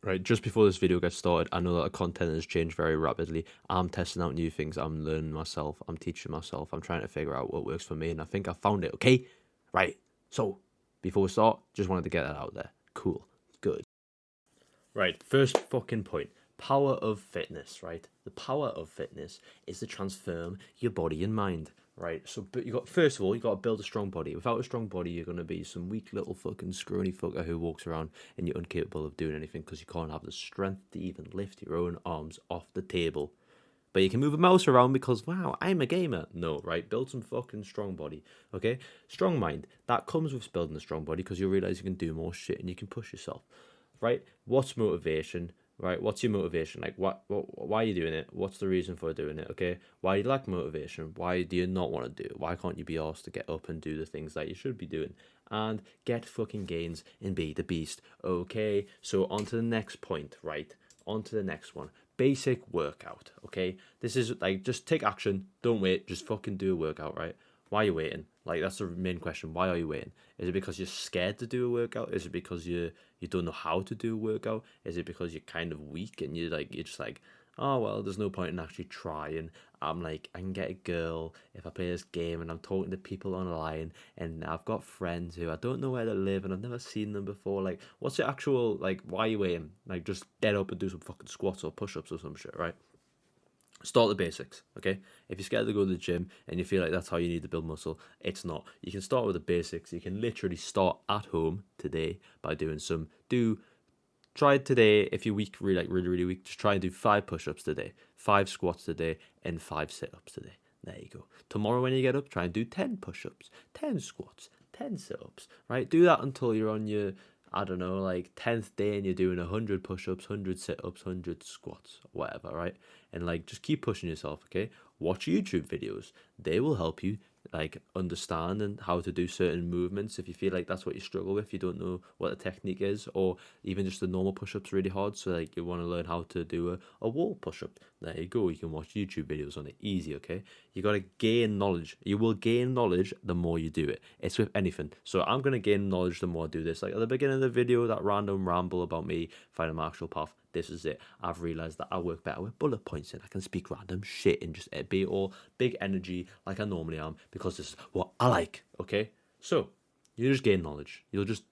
Right, just before this video gets started, I know that the content has changed very rapidly. I'm testing out new things, I'm learning myself, I'm teaching myself, I'm trying to figure out what works for me, and I think I found it, okay? Right, so before we start, just wanted to get that out there. Cool, good. Right, first fucking point. Power of fitness, right? The power of fitness is to transform your body and mind, right? So, but you got first of all, you got to build a strong body. Without a strong body, you're gonna be some weak little fucking scrawny fucker who walks around and you're incapable of doing anything because you can't have the strength to even lift your own arms off the table. But you can move a mouse around because wow, I'm a gamer. No, right? Build some fucking strong body, okay? Strong mind. That comes with building a strong body because you'll realize you can do more shit and you can push yourself, right? What's motivation? Right, what's your motivation? Like, why are you doing it? What's the reason for doing it? Okay, why do you lack motivation? Why do you not want to do it? Why can't you be asked to get up and do the things that you should be doing and get fucking gains and be the beast? Okay, so on to the next point, right? On to the next one. Basic workout. Okay, this is like just take action. Don't wait. Just fucking do a workout, right? Why are you waiting? Like that's the main question. Why are you waiting? Is it because you're scared to do a workout? Is it because you don't know how to do a workout? Is it because you're kind of weak and you're just like, oh well, there's no point in actually trying. I'm like, I can get a girl if I play this game and I'm talking to people online and I've got friends who I don't know where they live and I've never seen them before. Like, what's the actual like? Why are you waiting? Like, just get up and do some fucking squats or push-ups or some shit, right? Start the basics, okay? If you're scared to go to the gym and you feel like that's how you need to build muscle, it's not. You can start with the basics. You can literally start at home today by doing try it today if you're weak, really weak, just try and do 5 push-ups today, 5 squats today, and 5 sit-ups today. There you go. Tomorrow when you get up, try and do 10 push-ups, 10 squats, 10 sit-ups, right? Do that until you're on your, I don't know, like 10th day and you're doing 100 push-ups, 100 sit-ups, 100 squats, whatever, right? And like just keep pushing yourself, okay? Watch YouTube videos. They will help you like understand and how to do certain movements if you feel like that's what you struggle with, you don't know what the technique is, or even just the normal push-ups really hard, so like you want to learn how to do a wall push-up. There you go, you can watch YouTube videos on it, easy, okay? You got to gain knowledge. You will gain knowledge the more you do it. It's with anything. So I'm going to gain knowledge the more I do this. Like at the beginning of the video, that random ramble about me finding my actual path, this is it. I've realized that I work better with bullet points and I can speak random shit and just be all big energy like I normally am because this is what I like, okay? So, you just gain knowledge. You'll just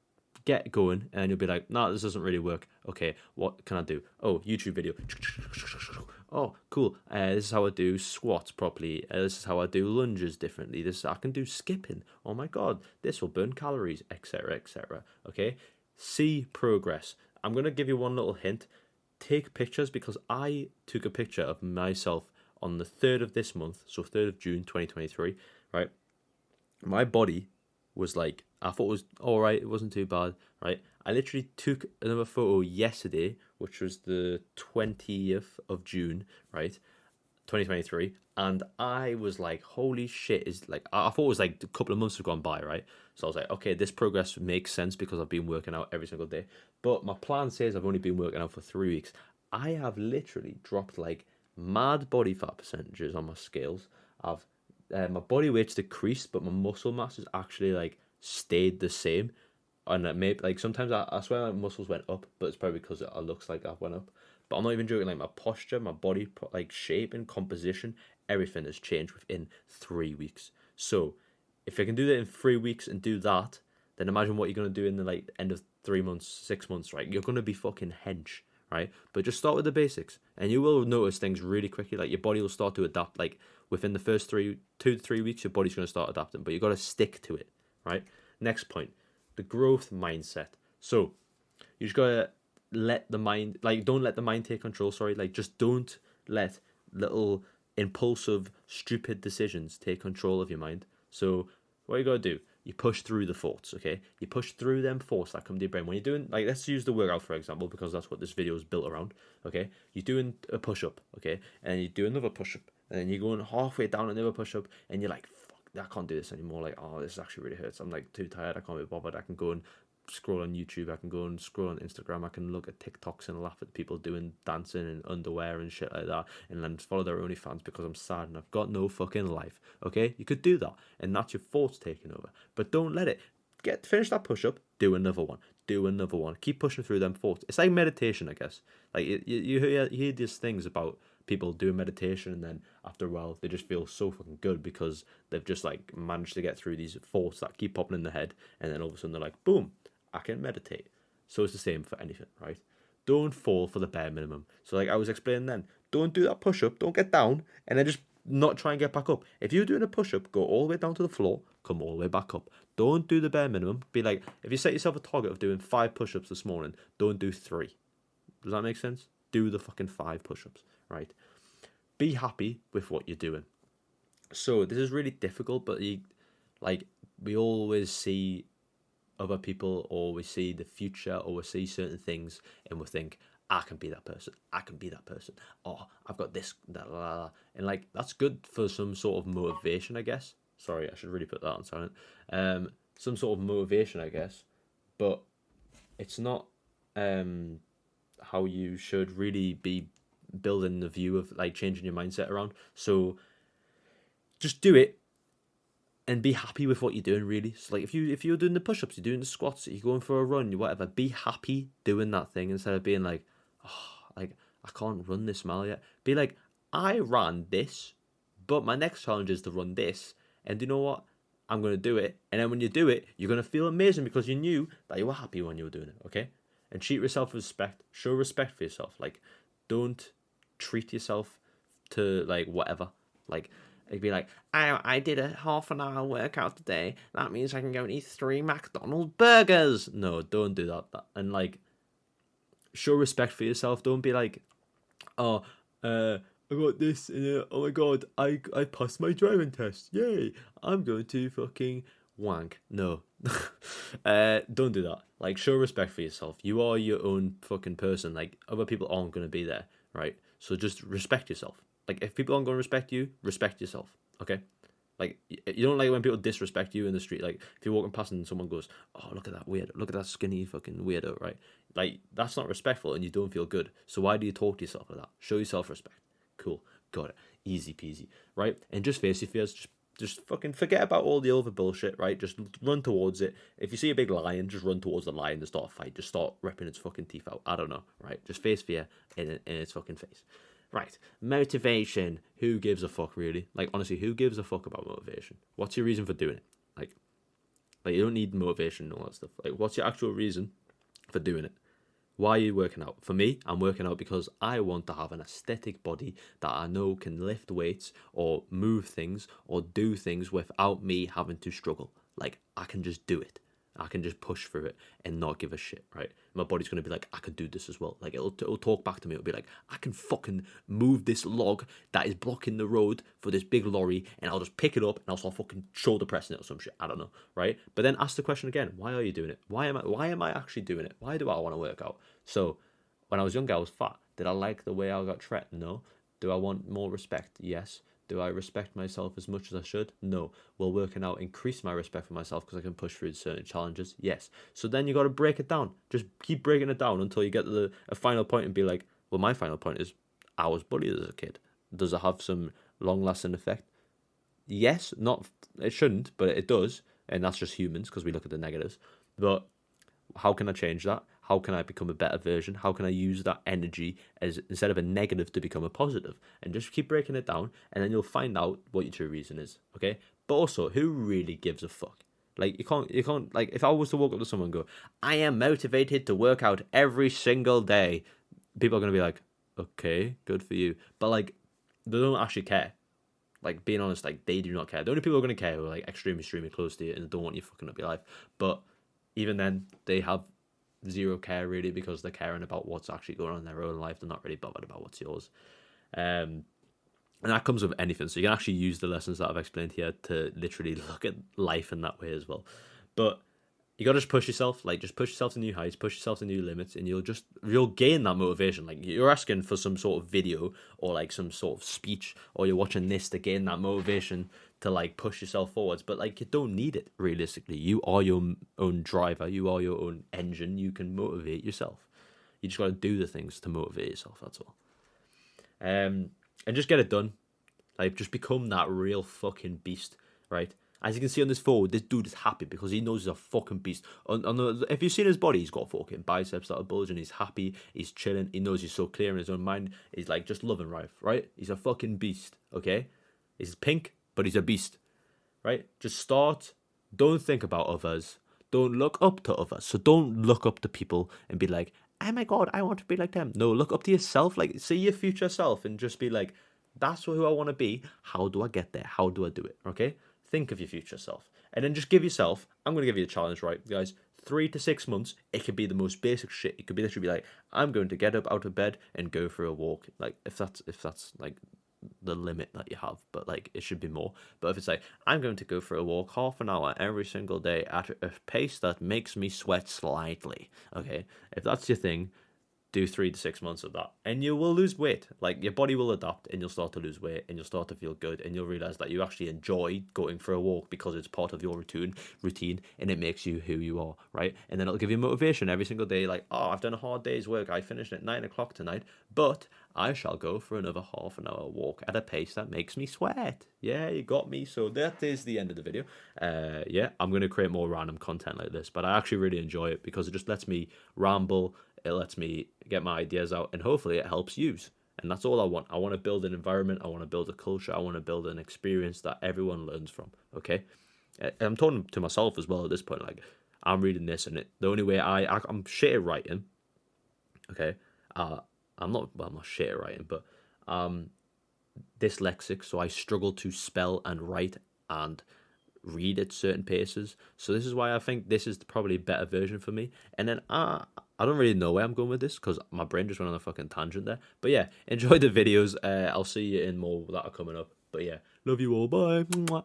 get going and you'll be like, nah, this doesn't really work. Okay, what can I do? Oh, YouTube video. Oh, cool. This is how I do squats properly. This is how I do lunges differently. I can do skipping. Oh my god, this will burn calories, etc., etc. Okay, see progress. I'm gonna give you one little hint. Take pictures because I took a picture of myself on the 3rd of this month, so 3rd of June 2023, right? My body was like, I thought it was all right, it wasn't too bad, right? I literally took another photo yesterday, which was the 20th of June, right? 2023, and I was like, holy shit, is like, I thought it was like a couple of months have gone by, right? So I was like, okay, this progress makes sense because I've been working out every single day. But my plan says I've only been working out for 3 weeks. I have literally dropped like mad body fat percentages on my scales. I've my body weight's decreased, but my muscle mass has actually like stayed the same. And it may like sometimes I swear my muscles went up, but it's probably because it looks like I went up. But I'm not even joking. Like my posture, my body like shape and composition, everything has changed within 3 weeks. So if I can do that in 3 weeks and do that, then imagine what you're gonna do in the like end of 3 months, 6 months, right? You're gonna be fucking hench, right? But just start with the basics, and you will notice things really quickly. Like your body will start to adapt. Like within the first 2 to 3 weeks, your body's gonna start adapting. But you gotta stick to it, right? Next point, the growth mindset. So you just gotta let the mind, like, don't let the mind take control. Sorry, like, just don't let little impulsive, stupid decisions take control of your mind. So what you gotta do? You push through the thoughts, okay? You push through them thoughts that come to your brain. When you're doing, like, let's use the workout for example, because that's what this video is built around, okay? You're doing a push up, okay? And you do another push up, and then you're going halfway down another push up, and you're like, fuck, I can't do this anymore. Like, oh, this actually really hurts. I'm like too tired. I can't be bothered. I can go and scroll on YouTube. I can go and scroll on Instagram. I can look at TikToks and laugh at people doing dancing in underwear and shit like that, and then follow their OnlyFans because I'm sad and I've got no fucking life. Okay, you could do that, and that's your thoughts taking over. But don't let it. finish that push-up, do another one, do another one. Keep pushing through them thoughts. It's like meditation, I guess. Like you hear these things about people doing meditation, and then after a while they just feel so fucking good because they've just like managed to get through these thoughts that keep popping in their head, and then all of a sudden they're like, boom, I can meditate. So it's the same for anything, right? Don't fall for the bare minimum. So like I was explaining then, don't do that push-up, don't get down, and then just not try and get back up. If you're doing a push-up, go all the way down to the floor, come all the way back up. Don't do the bare minimum. Be like, if you set yourself a target of doing 5 push-ups this morning, don't do 3. Does that make sense? Do the fucking 5 push-ups, right? Be happy with what you're doing. So this is really difficult, but we always see other people, or we see the future, or we see certain things, and we think, I can be that person. I can be that person. Oh, I've got this, that, blah, blah. And like that's good for some sort of motivation, I guess. Sorry, I should really put that on silent. Some sort of motivation, I guess, but it's not how you should really be building the view of like changing your mindset around. So just do it and be happy with what you're doing, really. So like if you're doing the push-ups, you're doing the squats, you're going for a run, whatever, be happy doing that thing instead of being like, oh, like I can't run this mile yet. Be like, I ran this, but my next challenge is to run this, and you know what? I'm going to do it. And then when you do it, you're going to feel amazing because you knew that you were happy when you were doing it, okay? And treat yourself with respect. Show respect for yourself. Like, don't treat yourself to like whatever. Like, it'd be like, I did a half an hour workout today. That means I can go and eat 3 McDonald's burgers. No, don't do that. And like, show respect for yourself. Don't be like, oh, I got this. Oh my god, I passed my driving test. Yay! I'm going to fucking wank. No, don't do that. Like, show respect for yourself. You are your own fucking person. Like, other people aren't going to be there, right? So just respect yourself. Like, if people aren't going to respect you, respect yourself. Okay. Like, you don't like when people disrespect you in the street. Like, if you're walking past and someone goes, oh, look at that weirdo. Look at that skinny fucking weirdo, right? Like, that's not respectful and you don't feel good. So why do you talk to yourself like that? Show yourself respect. Cool. Got it. Easy peasy, right? And just face your fears. Just fucking forget about all the other bullshit, right? Just run towards it. If you see a big lion, just run towards the lion and start a fight. Just start ripping its fucking teeth out. I don't know, right? Just face fear in its fucking face. Right, motivation. Who gives a fuck, really? Like, honestly, who gives a fuck about motivation? What's your reason for doing it? Like you don't need motivation and all that stuff. Like, what's your actual reason for doing it? Why are you working out? For me, I'm working out because I want to have an aesthetic body that I know can lift weights or move things or do things without me having to struggle. Like, I can just do it. I can just push through it and not give a shit, right? My body's going to be like, I could do this as well. Like, it'll talk back to me. It'll be like, I can fucking move this log that is blocking the road for this big lorry, and I'll just pick it up and I'll start fucking shoulder pressing it or some shit. I don't know, right? But then ask the question again, why are you doing it? Why am I actually doing it? Why do I want to work out? So, when I was younger, I was fat. Did I like the way I got treated? No. Do I want more respect? Yes. Do I respect myself as much as I should? No. Will working out increase my respect for myself because I can push through certain challenges? Yes. So then you got to break it down. Just keep breaking it down until you get to a final point and be like, well, my final point is I was bullied as a kid. Does it have some long-lasting effect? Yes. Not. It shouldn't, but it does. And that's just humans because we look at the negatives. But how can I change that? How can I become a better version? How can I use that energy as instead of a negative to become a positive? And just keep breaking it down, and then you'll find out what your true reason is. Okay? But also, who really gives a fuck? Like, you can't like, if I was to walk up to someone and go, I am motivated to work out every single day, people are gonna be like, okay, good for you. But like, they don't actually care. Like, being honest, like, they do not care. The only people who are gonna care are like extremely close to you and don't want you fucking up your life. But even then, they have zero care really because they're caring about what's actually going on in their own life. They're not really bothered about what's yours. And that comes with anything. So you can actually use the lessons that I've explained here to literally look at life in that way as well. But you gotta just push yourself. Like, just push yourself to new heights, push yourself to new limits, and you'll gain that motivation. Like, you're asking for some sort of video or like some sort of speech, or you're watching this to gain that motivation to like push yourself forwards. But like, you don't need it realistically. You are your own driver. You are your own engine. You can motivate yourself. You just gotta do the things to motivate yourself. That's all. And just get it done. Like, just become that real fucking beast, right? As you can see on this photo, this dude is happy because he knows he's a fucking beast. If you've seen his body, he's got fucking biceps that are bulging. He's happy. He's chilling. He knows he's so clear in his own mind. He's like just loving life, right? He's a fucking beast, okay? He's pink, but he's a beast, right? Just start. Don't think about others. Don't look up to others. So don't look up to people and be like, oh my God, I want to be like them. No, look up to yourself. Like, see your future self and just be like, that's who I want to be. How do I get there? How do I do it? Okay? Think of your future self. And then just give yourself, I'm going to give you a challenge, right, guys? 3 to 6 months, it could be the most basic shit. It could be literally be like, I'm going to get up out of bed and go for a walk. Like, if that's like the limit that you have, but like it should be more. But if it's like, I'm going to go for a walk half an hour every single day at a pace that makes me sweat slightly, okay, if that's your thing, do 3 to 6 months of that and you will lose weight. Like, your body will adapt and you'll start to lose weight and you'll start to feel good and you'll realize that you actually enjoy going for a walk because it's part of your routine and it makes you who you are, right? And then it'll give you motivation every single day, like, oh, I've done a hard day's work, I finished at 9 o'clock tonight, but I shall go for another half an hour walk at a pace that makes me sweat. Yeah, you got me. So that is the end of the video. Yeah, I'm going to create more random content like this, but I actually really enjoy it because it just lets me ramble. It lets me get my ideas out and hopefully it helps you. And that's all I want. I want to build an environment. I want to build a culture. I want to build an experience that everyone learns from. Okay. And I'm talking to myself as well at this point. Like, I'm reading this and the only way I'm shit at writing. Okay. I'm not shit at writing, but dyslexic. So I struggle to spell and write and read at certain paces. So this is why I think this is probably a better version for me. And then I don't really know where I'm going with this because my brain just went on a fucking tangent there. But yeah, enjoy the videos. I'll see you in more that are coming up. But yeah, love you all. Bye. Mwah.